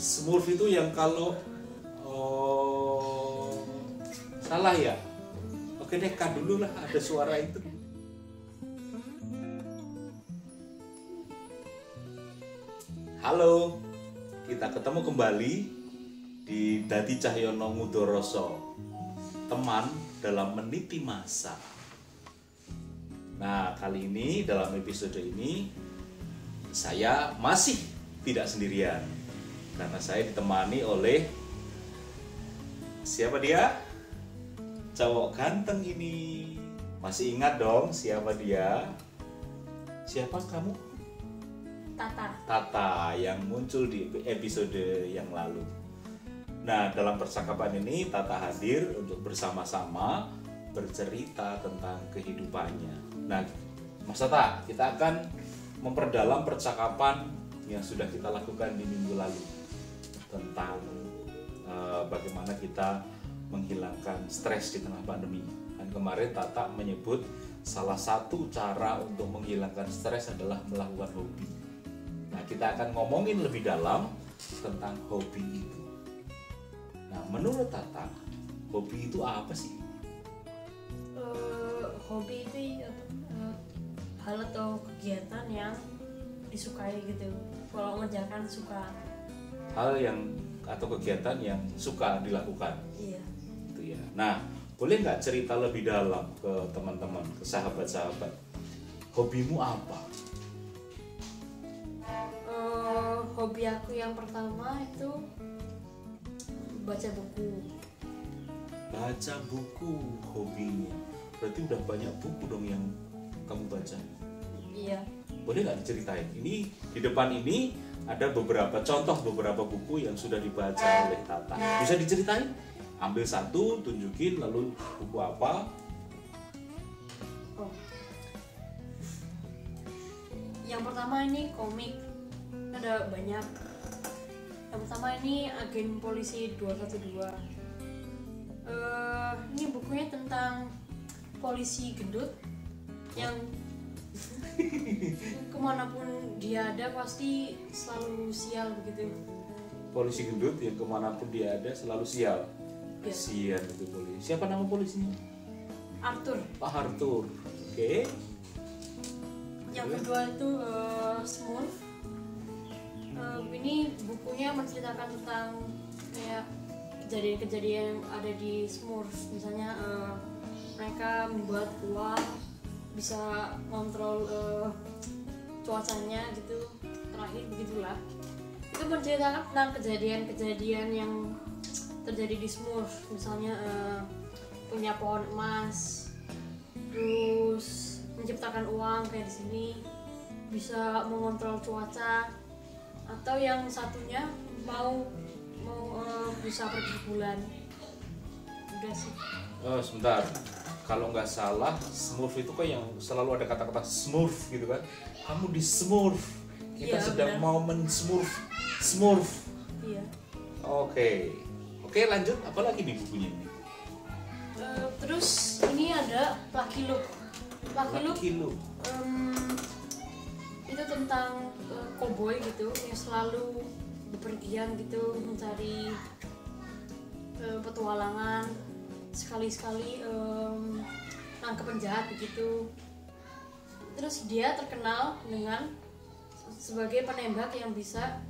Smurf itu yang kalau salah ya. Oke deh, cut dulu lah, ada suara itu. Halo, kita ketemu kembali di Dadi Cahyono Ngudoroso, teman dalam meniti masa. Nah, kali ini dalam episode ini saya masih tidak sendirian karena saya ditemani oleh siapa dia? Cowok ganteng ini. Masih ingat dong siapa dia? Siapa kamu? Tata yang muncul di episode yang lalu. Nah, dalam percakapan ini Tata hadir untuk bersama-sama bercerita tentang kehidupannya. Nah, Mas Tata, kita akan memperdalam percakapan yang sudah kita lakukan di minggu lalu tentang bagaimana kita menghilangkan stres di tengah pandemi. Dan kemarin Tata menyebut salah satu cara untuk menghilangkan stres adalah melakukan hobi. Nah, kita akan ngomongin lebih dalam tentang hobi itu. Nah, menurut Tata, hobi itu apa sih? Hobi itu hal atau kegiatan yang disukai gitu. Kalau mengerjakan suka. Hal yang atau kegiatan yang suka dilakukan. Iya. Itu ya. Nah, boleh nggak cerita lebih dalam ke teman-teman, ke sahabat-sahabat? Hobimu apa? Hobi aku yang pertama itu baca buku. Baca buku hobinya. Berarti udah banyak buku dong yang kamu baca. Iya. Boleh nggak diceritain? Ini di depan ini ada beberapa buku yang sudah dibaca oleh Tata. Bisa diceritain? Ambil satu, tunjukin, lalu buku apa? Oh. Yang pertama ini komik. Ada banyak. Yang pertama ini Agen Polisi 212. Ini bukunya tentang polisi gendut yang kemanapun dia ada pasti selalu sial begitu. Polisi gendut yang kemanapun dia ada selalu sial. Ya. Kasian itu polisi. Siapa nama polisinya? Arthur. Pak Arthur. Oke. Yang kedua itu Smurf. Ini bukunya menceritakan tentang kayak kejadian-kejadian yang ada di Smurf. Misalnya mereka membuat uang, bisa kontrol cuacanya gitu. Terakhir begitulah. Itu menceritakan tentang kejadian-kejadian yang terjadi di Smurf. Misalnya punya pohon emas, terus menciptakan uang kayak di sini, bisa mengontrol cuaca, atau yang satunya mau bisa pergi bulan. Udah sih. Oh, sebentar. Kalau nggak salah, Smurf itu kan yang selalu ada kata-kata Smurf gitu kan. Kamu di Smurf. Kita Iya, sedang benar. mau men-Smurf. Smurf. Iya. Oke, lanjut. Apa lagi di bukunya ini? Terus ini ada Lucky Luke. Lucky Luke. Itu tentang koboi gitu yang selalu bepergian gitu mencari petualangan, sekali-sekali nangkep penjahat begitu. Terus dia terkenal dengan sebagai penembak yang bisa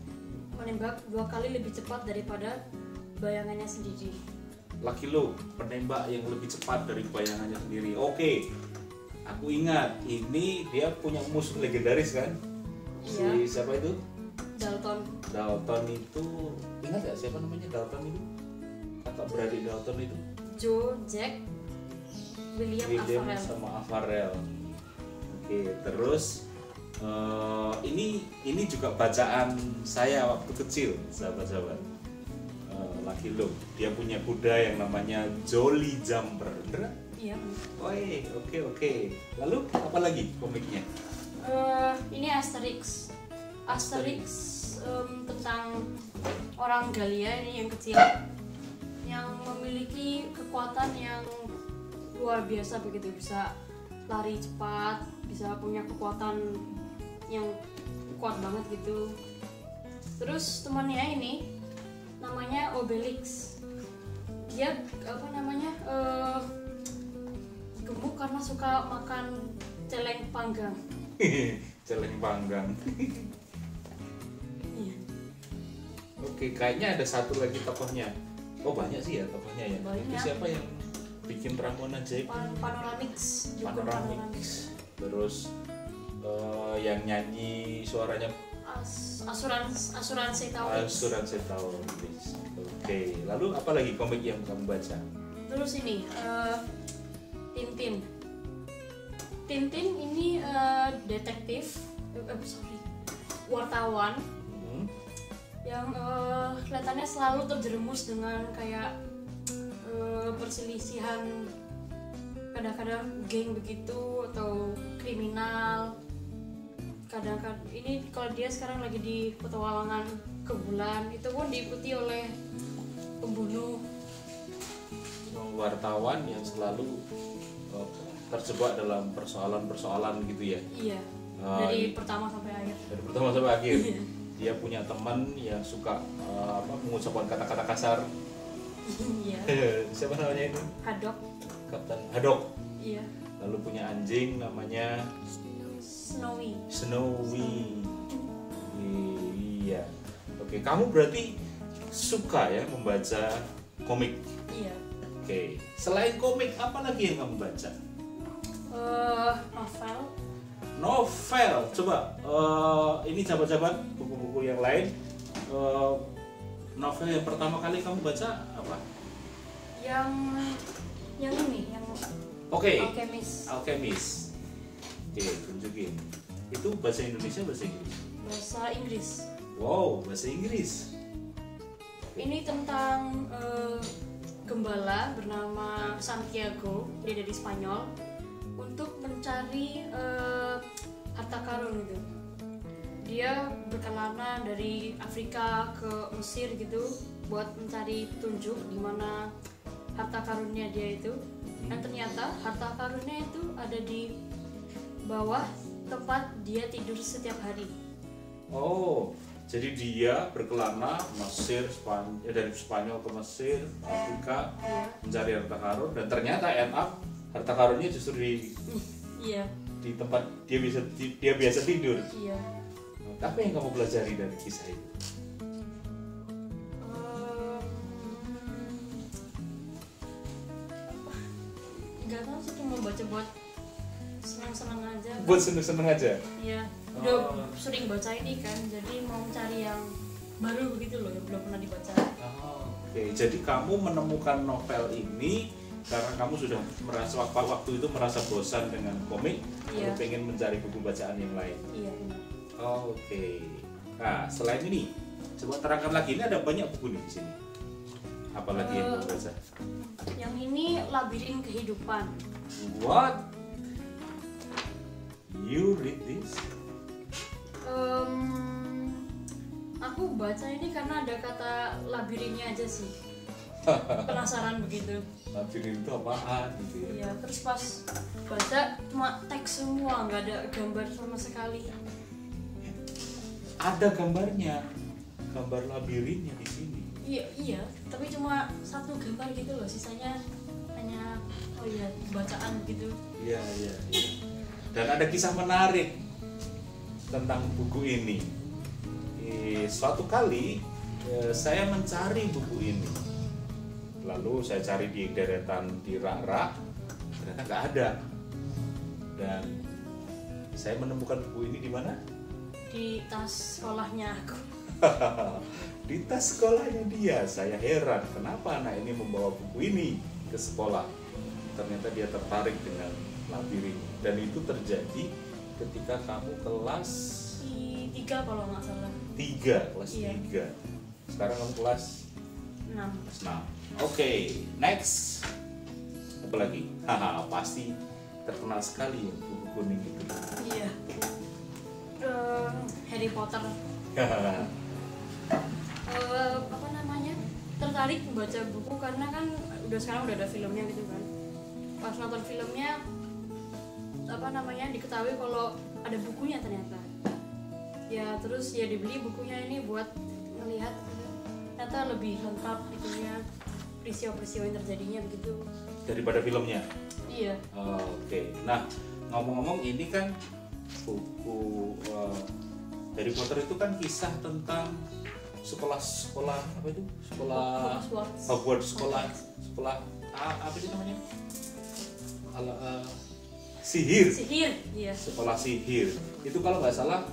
menembak 2 kali lebih cepat daripada bayangannya sendiri. Lucky Luke, penembak yang lebih cepat dari bayangannya sendiri. Oke, aku ingat. Ini dia punya musuh legendaris kan? Iya. Si siapa itu? Dalton. Dalton itu, ingat gak siapa namanya Dalton itu? Kakak beradik Dalton itu? Joe, Jack, William Averell. sama Averell. Oke, terus ini juga bacaan saya waktu kecil, sahabat-sahabat. Lucky Luke, dia punya kuda yang namanya Jolly Jumper, bener? Iya. Oke. Lalu apa lagi komiknya? Ini Asterix tentang orang Galia ini yang kecil yang memiliki kekuatan yang luar biasa begitu, bisa lari cepat, bisa punya kekuatan yang kuat banget gitu. Terus temannya ini namanya Obelix. Dia apa namanya gemuk karena suka makan celeng panggang. Celeng panggang. Iya. Oke, kayaknya ada satu lagi tokohnya. Oh banyak sih ya tokohnya ya. Banyak. Itu siapa yang bikin ramuan ajaib? Panoramix. Dukun Panoramix. Terus yang nyanyi suaranya Asuransi Tauris. Asuransi Tauris. Oke, lalu apa lagi komik yang kamu baca? Terus ini Tintin. Tintin ini detektif, wartawan yang kelihatannya selalu terjerumus dengan kayak perselisihan, kadang-kadang geng begitu atau kriminal. Kadang-kadang ini kalau dia sekarang lagi di petualangan ke bulan, itu pun diikuti oleh pembunuh. Wartawan yang selalu terjebak dalam persoalan-persoalan gitu ya. Iya. Dari pertama sampai akhir. Dari pertama sampai akhir. Dia punya teman yang suka mengucapkan kata-kata kasar. Iya. Siapa namanya itu? Hadok. Kapten Hadok. Iya. Lalu punya anjing namanya Snowy. Iya. Oke, kamu berarti suka ya membaca komik? Iya. Oke. Selain komik, apa lagi yang kamu baca? Novel. Coba ini jabat-jabat buku-buku yang lain. Novel yang pertama kali kamu baca apa? Yang ini, yang Oke. Alchemist. Oke, tunjukin. Itu bahasa Indonesia, bahasa Inggris? Bahasa Inggris. Wow, bahasa Inggris. Ini tentang gembala bernama Santiago, dia dari Spanyol, untuk mencari harta karun gitu. Dia berkelana dari Afrika ke Mesir gitu buat mencari petunjuk di mana harta karunnya dia itu. Dan ternyata harta karunnya itu ada di bawah tempat dia tidur setiap hari. Oh, jadi dia berkelana Mesir, dari Spanyol ke Mesir, Afrika, mencari harta karun, dan ternyata end up harta karunnya justru di tempat dia biasa tidur. Iya. Apa yang kamu pelajari dari kisah itu? Gak tahu sih, cuma baca buat senang-senang aja. Buat seneng-seneng aja? Iya. Udah sering baca ini kan, jadi mau cari yang baru begitu loh, yang belum pernah dibaca. Oke, jadi kamu menemukan novel ini karena kamu sudah merasa waktu itu merasa bosan dengan komik, lalu pengen mencari buku bacaan yang lain. Iya, benar. Oke. Nah, selain ini, coba terangkan lagi, ini ada banyak buku nih di sini. Apalagi yang kamu baca? Yang ini Labirin Kehidupan. What? You read this? Aku baca ini karena ada kata labirinnya aja sih. Penasaran begitu. Labirin itu apaan gitu ya? Iya, terus pas baca cuma teks semua, nggak ada gambar sama sekali. Ada gambarnya, gambar labirinnya di sini. Iya, tapi cuma satu gambar gitu loh, sisanya hanya bacaan gitu. Iya. Dan ada kisah menarik tentang buku ini. Suatu kali saya mencari buku ini, lalu saya cari di deretan di rak-rak, ternyata nggak ada. Dan saya menemukan buku ini di mana? Di tas sekolahnya aku. Di tas sekolahnya dia. Saya heran kenapa anak ini membawa buku ini ke sekolah. Ternyata dia tertarik dengan labirin, dan itu terjadi ketika kamu kelas 3 kalau nggak salah. 3, kelas 3. Sekarang kamu kelas 6. Oke, next. Apa lagi? Haha, pasti terkenal sekali buku kuning itu. Iya. Harry Potter. Apa namanya? Tertarik membaca buku karena kan sekarang udah ada filmnya gitu kan. Pas nonton filmnya diketahui kalau ada bukunya ternyata. Ya terus ya dibeli bukunya ini buat melihat ternyata lebih lengkap itunya, peristiwa-peristiwa yang terjadinya begitu. Daripada filmnya. Iya. Oke. Nah, ngomong-ngomong ini kan buku Harry Potter itu kan kisah tentang sekolah apa itu? Sekolah Hogwarts, sekolah apa sih namanya? Sihir. Iya. Sekolah sihir. Itu kalau nggak salah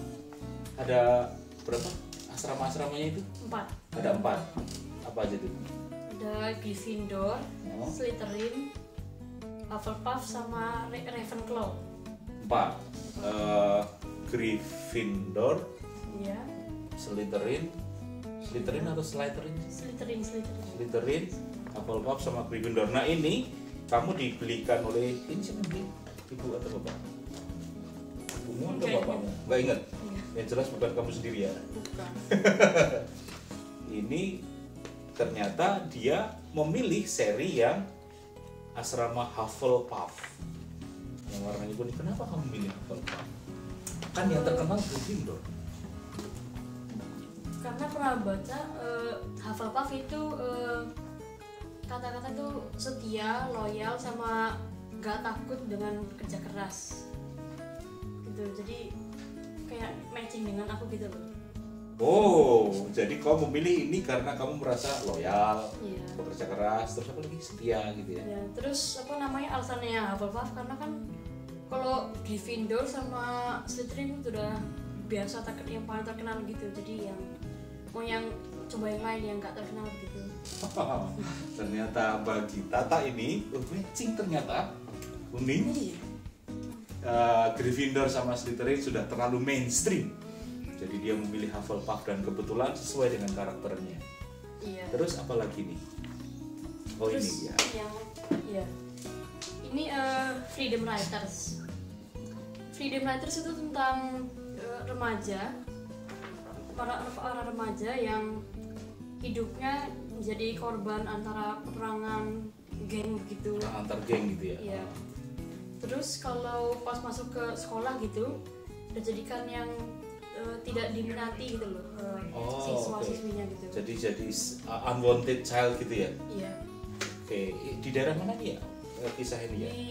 ada berapa asrama-asramanya itu? 4. Ada 4. Apa aja itu? Ada Gryffindor, Slytherin, Hufflepuff sama Ravenclaw. 4. Gryffindor, Iya. Slytherin atau Slytherin? Slytherin, Hufflepuff sama Gryffindor. Nah ini kamu dibelikan oleh ini siapa yang beli? Ibu atau bapak? Ibumu atau bapakmu? Nggak ingat. Iya. Yang jelas bukan kamu sendiri ya. Bukan. Ini ternyata dia memilih seri yang asrama Hufflepuff yang warnanya kuning. Kenapa kamu milih Hufflepuff? Kan yang terkenal Gryffindor. Karena pernah baca Hufflepuff itu kata-kata itu setia, loyal, sama gak takut dengan kerja keras gitu. Jadi kayak matching dengan aku gitu loh. Oh, jadi kamu memilih ini karena kamu merasa loyal, Iya. bekerja keras, terus apa lagi setia gitu ya? Ya, terus apa namanya alasannya Hufflepuff karena kan kalau Gryffindor sama Slytherin itu udah biasa yang paling terkenal gitu. Jadi yang coba yang lain yang gak terkenal gitu. Ternyata bagi Tata ini matching ternyata kuning. Iya. Gryffindor sama Slytherin sudah terlalu mainstream. Jadi dia memilih Hufflepuff dan kebetulan sesuai dengan karakternya. Iya. Terus apa lagi nih? Oh Terus ini ya. Ini Freedom Writers. Freedom Writers itu tentang para remaja yang hidupnya menjadi korban antara peperangan geng gitu. Antar geng gitu ya. Iya. Terus kalau pas masuk ke sekolah gitu, dijadikan yang tidak diminati gitu loh, siswa-siswinya gitu. Jadi unwanted child gitu ya. Iya. Oke, di daerah mana nih ya kisah ini ya? Di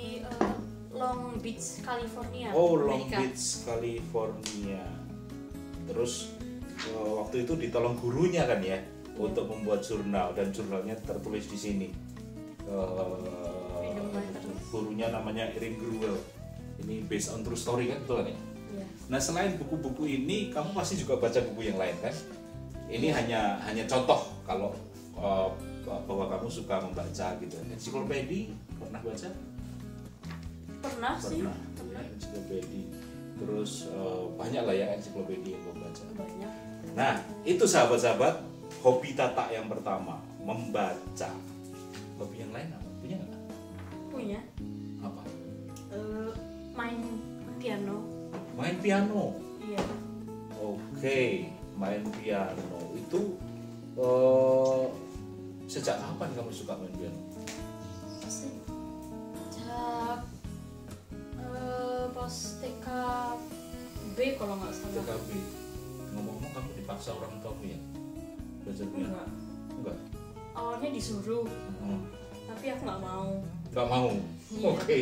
Long Beach, California. Oh, Long Amerika. Beach, California. Terus waktu itu ditolong gurunya kan ya untuk membuat jurnal dan jurnalnya tertulis di sini. Gurunya namanya Erin Gruwell. Ini based on true story kan, betul kan ya? Iya. Nah selain buku-buku ini, kamu pasti juga baca buku yang lain kan? Ini hanya contoh kalau bahwa kamu suka membaca gitu. Ensiklopedia pernah baca? Pernah sih. Ya, ensiklopedia. Terus banyak lah ya ensiklopedia yang kamu baca. Banyak. Nah itu sahabat-sahabat hobi Tata yang pertama, membaca. Hobi yang lain apa? Punya nggak? Punya. Apa? Main piano. Main piano. Iya. Oke, main piano itu sejak kapan kamu suka main piano? Sejak pas TKB kalau nggak salah. TKB. Ngomong-ngomong kamu dipaksa orang tuamu ya belajar piano? Enggak. Awalnya disuruh, tapi aku nggak mau. Nggak mau. Iya. Oke.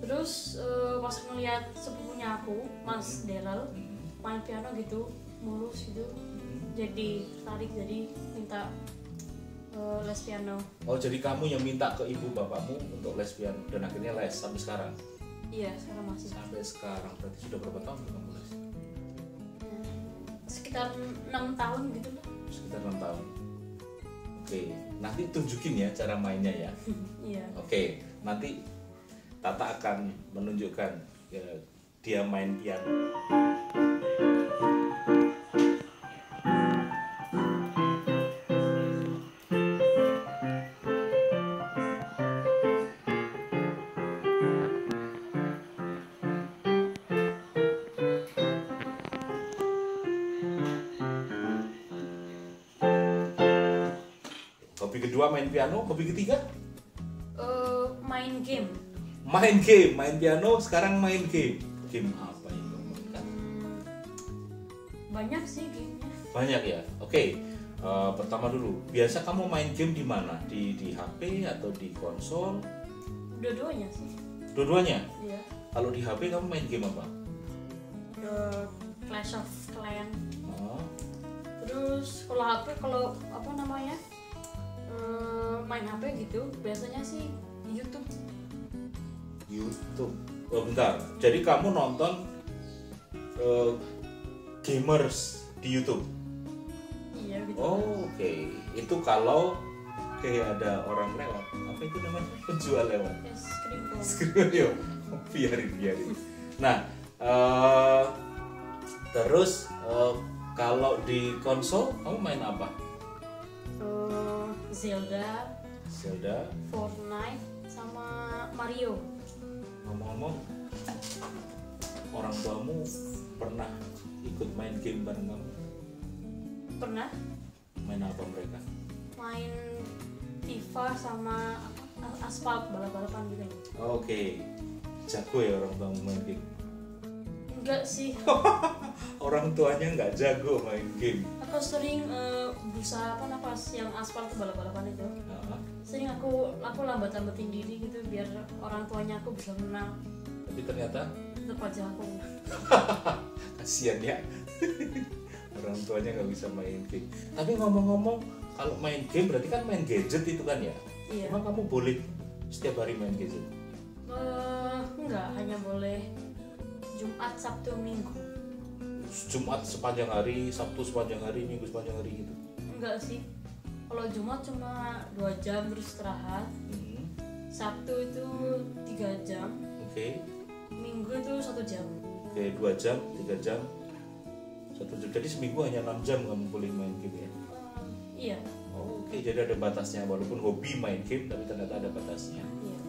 Terus pas ngeliat sepupunya aku, Mas Delal, main piano gitu, mulus gitu, jadi tertarik, jadi minta les piano. Oh jadi kamu yang minta ke ibu bapakmu untuk les piano dan akhirnya les sampai sekarang? Iya, sekarang masih. Sampai sekarang berarti sudah berapa tahun kamu les? Sekitar 6 tahun gitu lah. Sekitar 6 tahun. Oke, nanti tunjukin ya cara mainnya ya. Iya. Oke, nanti Tata akan menunjukkan dia main piano. Hobi kedua main piano, hobi ketiga? Main game. Main game, main piano, sekarang main game. Game apa yang kamu mainkan? Banyak sih gamenya. Banyak ya. Oke. Pertama dulu, biasa kamu main game di mana? Di HP atau di konsol? Dua-duanya sih. Dua-duanya? Iya. Kalau di HP kamu main game apa? Clash of Clans. Oh, Terus kalau HP, kalau apa namanya, main HP gitu biasanya sih di YouTube. YouTube. Oh, bentar. Jadi kamu nonton gamers di YouTube? Iya gitu. Oh, oke. Itu kalau kayak ada orang lewat, apa itu namanya? Penjual lewat. Es krim kok. Skripio, biarin. Nah, terus kalau di konsol kamu main apa? Zelda, Fortnite, sama Mario. Ngomong-ngomong, orang tuamu pernah ikut main game bareng kamu? Pernah Main apa mereka? main FIFA sama apa, aspal balap-balapan gitu. Oke, jago ya orang tuamu main game. Enggak sih, Orang tuanya nggak jago main game. aku sering berusaha apa pas yang aspal tuh balap-balapan itu. Nah, Sering aku lambat-lambatin diri gitu biar orang tuanya aku bisa menang. tapi ternyata Tetap aja aku menang. kasihan ya. Orang tuanya nggak bisa main game. Tapi ngomong-ngomong, kalau main game berarti kan main gadget itu kan ya? Iya. Emang kamu boleh setiap hari main gadget? Enggak, hanya boleh Jumat, Sabtu, Minggu. Jumat sepanjang hari, Sabtu sepanjang hari, Minggu sepanjang hari gitu? Enggak sih. Kalau Jumat cuma 2 jam terus istirahat. Sabtu itu 3 jam. Oke. Minggu itu 1 jam. Oke, 2 jam, 3 jam, 1 jam. Jadi seminggu hanya 6 jam kamu boleh main game ya? Iya. Oke, jadi ada batasnya. Walaupun hobi main game, tapi ternyata ada batasnya. Iya.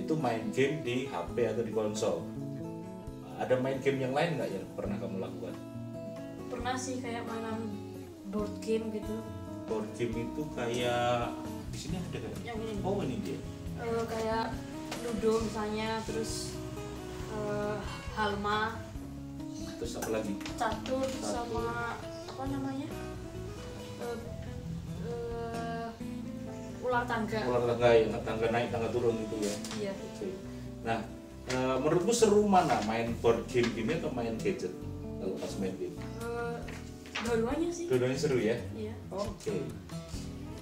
Itu main game di HP atau di konsol. Ada main game yang lain nggak yang pernah kamu lakukan? Pernah sih kayak mainan board game gitu. Board game itu kayak di sini ada kan? Yang ini. Oh, ini dia. Kayak Ludo misalnya, terus Halma, Terus apa lagi? catur, sama apa namanya? Ular tangga. Ular tangga, yang tangga naik, tangga turun gitu ya. Iya. Oke. Nah, menurutmu seru mana main board game ini atau main gadget? Kalau pas main game, Dua-duanya sih. dua-duanya seru ya. Iya. Oke.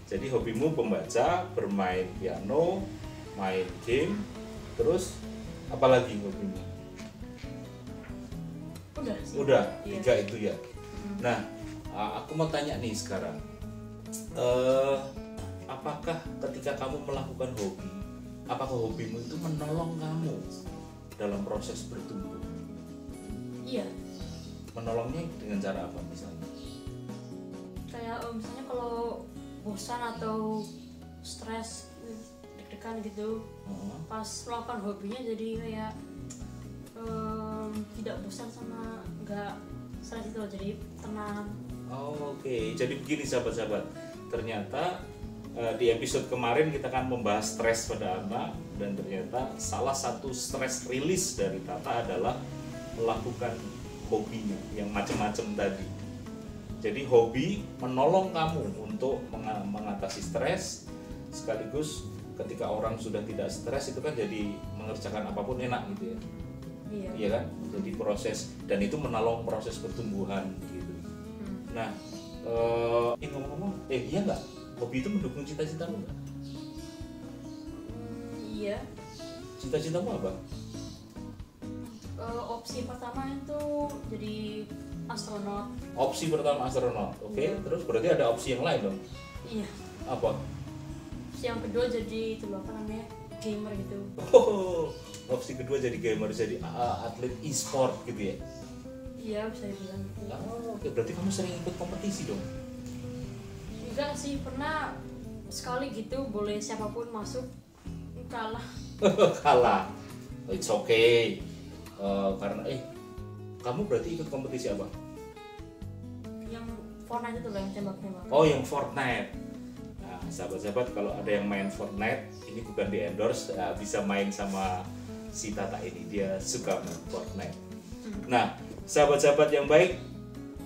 Jadi hobimu pembaca, bermain piano, main game, terus apa lagi hobimu? Udah sih. Udah, Iya. 3 itu ya. Nah, aku mau tanya nih sekarang, apakah ketika kamu melakukan hobi, apakah hobimu itu menolong kamu dalam proses bertumbuh? Iya. Menolongnya dengan cara apa misalnya? Kayak misalnya kalau bosan atau stres, deg-degan gitu, pas melakukan hobinya jadi kayak tidak bosan sama nggak stres itu, jadi tenang. Oh, oke. Jadi begini sahabat-sahabat, ternyata di episode kemarin kita kan membahas stres pada anak, dan ternyata salah satu stress release dari Tata adalah melakukan hobinya yang macam-macam tadi. Jadi hobi menolong kamu untuk mengatasi stres, sekaligus ketika orang sudah tidak stres itu kan jadi mengerjakan apapun enak gitu ya. Iya. Iya kan? Jadi proses, dan itu menolong proses pertumbuhan gitu. Nah, ngomong-ngomong, iya nggak? Hobi itu mendukung cita-citamu nggak? Iya. Cita-citamu apa? Opsi pertama itu jadi astronot. Opsi pertama astronot, oke. Iya. Terus berarti ada opsi yang lain dong? Iya. Apa? Opsi yang kedua jadi itu loh, apa namanya, gamer gitu. Oh, opsi kedua jadi gamer, jadi atlet e-sport gitu ya? Iya, bisa dibilang gitu. Oh, oke. Berarti kamu sering ikut kompetisi dong? Enggak sih, pernah sekali gitu, boleh siapapun masuk, kalah. Kalah. It's okay. Karena kamu berarti ikut kompetisi apa? Yang Fortnite itu loh, yang tembak-tembak. Oh, yang Fortnite. Nah, sahabat-sahabat, kalau ada yang main Fortnite, ini bukan di endorse, bisa main sama si Tata ini, dia suka main Fortnite. Nah, sahabat-sahabat yang baik,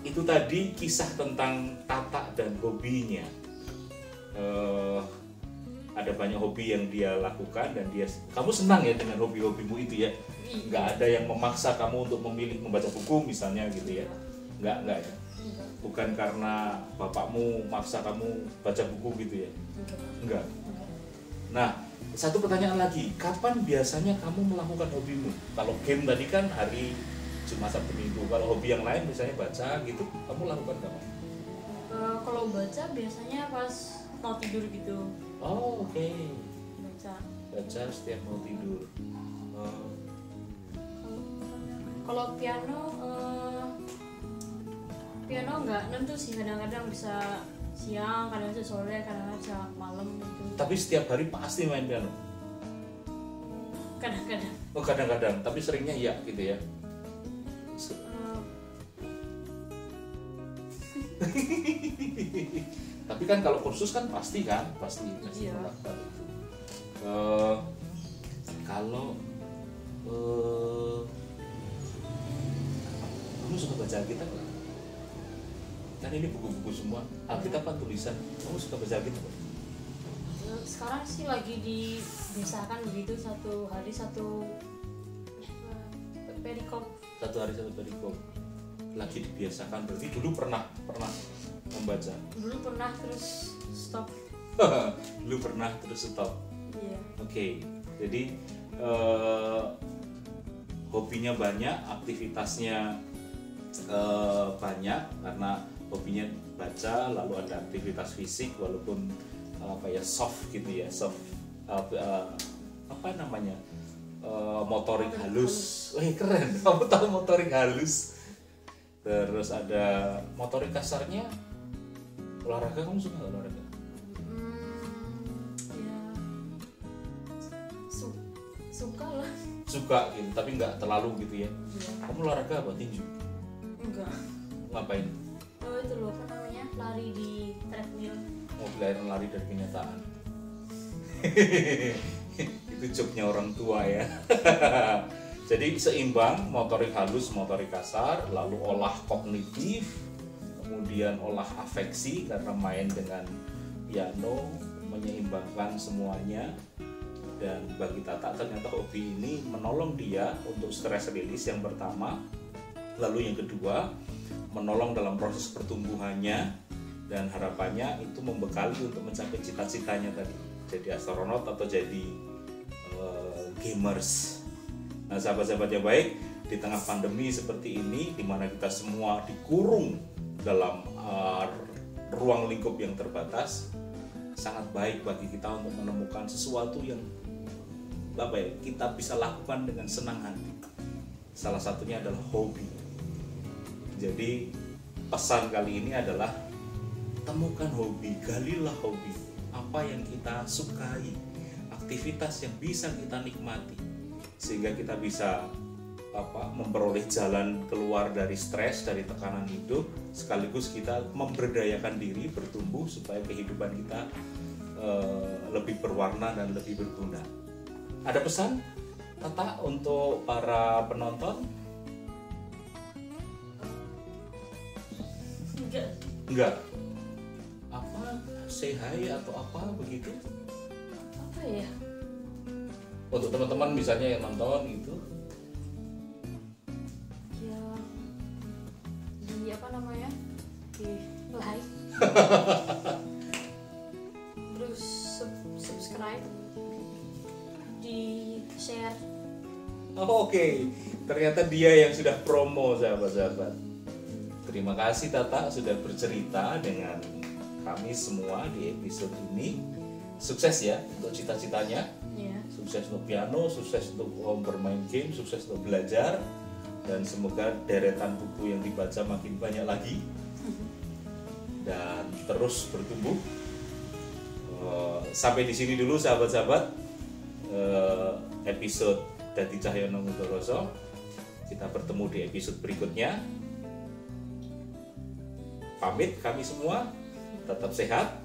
itu tadi kisah tentang Tata dan hobinya. Ada banyak hobi yang dia lakukan dan kamu senang ya dengan hobi-hobimu itu ya? Nggak ada yang memaksa kamu untuk memilih membaca buku misalnya gitu ya? Nggak ya? Bukan karena bapakmu maksa kamu baca buku gitu ya? Enggak. Nah, satu pertanyaan lagi, kapan biasanya kamu melakukan hobimu? Kalau game tadi kan hari Jumat Sabtu Minggu, kalau hobi yang lain misalnya baca gitu, kamu lakukan kapan? Kalau baca biasanya pas mau tidur gitu. Oh, oke. Baca setiap mau tidur. Kalau piano nggak nentu sih, kadang-kadang bisa siang, kadang bisa sore, kadang bisa malam gitu. Tapi setiap hari pasti main piano? Kadang-kadang. Oh, kadang-kadang, tapi seringnya iya gitu ya? Tapi kan kalau kursus kan pasti Iya. melakukan itu. Kalau kamu suka baca Alkitab nggak? Kan ini buku-buku semua Alkitab kan tulisan. Kamu suka baca Alkitab nggak? Sekarang sih lagi dibiasakan begitu, satu hari satu perikop. Satu hari satu perikop. Lagi dibiasakan, berarti dulu pernah membaca. Dulu pernah terus stop. Dulu pernah terus stop. Iya. Oke, jadi hobinya banyak, aktivitasnya banyak karena hobinya baca, lalu ada aktivitas fisik walaupun soft gitu ya, motorik halus. Keren, kamu tahu motorik halus. Terus ada motorik kasarnya. Olahraga, kamu suka nggak olahraga? Ya suka lah. Suka gitu, tapi nggak terlalu gitu ya. Iya. Kamu olahraga apa? Tinju? Enggak. Ngapain? Itu loh, apa namanya, lari di treadmill. Mau belajar lari dari kenyataan. Itu jobnya orang tua ya. Jadi seimbang, motorik halus, motorik kasar, lalu olah kognitif, kemudian olah afeksi karena main dengan piano, menyeimbangkan semuanya. Dan bagi Tata ternyata hobi ini menolong dia untuk stress release yang pertama, lalu yang kedua menolong dalam proses pertumbuhannya, dan harapannya itu membekali untuk mencapai cita-citanya tadi, jadi astronot atau jadi gamers. Nah, sahabat-sahabat yang baik, di tengah pandemi seperti ini di mana kita semua dikurung dalam ruang lingkup yang terbatas, sangat baik bagi kita untuk menemukan sesuatu yang kita bisa lakukan dengan senang hati. Salah satunya adalah hobi. Jadi pesan kali ini adalah temukan hobi, galilah hobi. Apa yang kita sukai, aktivitas yang bisa kita nikmati, sehingga kita bisa memperoleh jalan keluar dari stres, dari tekanan hidup, sekaligus kita memberdayakan diri bertumbuh supaya kehidupan kita lebih berwarna dan lebih berguna. Ada pesan Tata untuk para penonton? Enggak. Apa, say hi atau apa begitu? Apa ya? Untuk teman-teman misalnya yang nonton gitu. Ya di apa namanya? Di like. Terus subscribe. Di share. Oh, oke. Ternyata dia yang sudah promo, sahabat-sahabat. Terima kasih Tata sudah bercerita dengan kami semua di episode ini. Sukses ya untuk cita-citanya. Yeah. Sukses untuk piano, sukses untuk bermain game, sukses untuk belajar, dan semoga deretan buku yang dibaca makin banyak lagi dan terus bertumbuh. Sampai di sini dulu sahabat-sahabat. Episode Dadi Cahyono Mudoroso. Kita bertemu di episode berikutnya. Pamit kami semua, tetap sehat,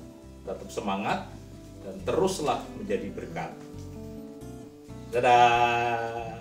tetap semangat, dan teruslah menjadi berkat. Dadah.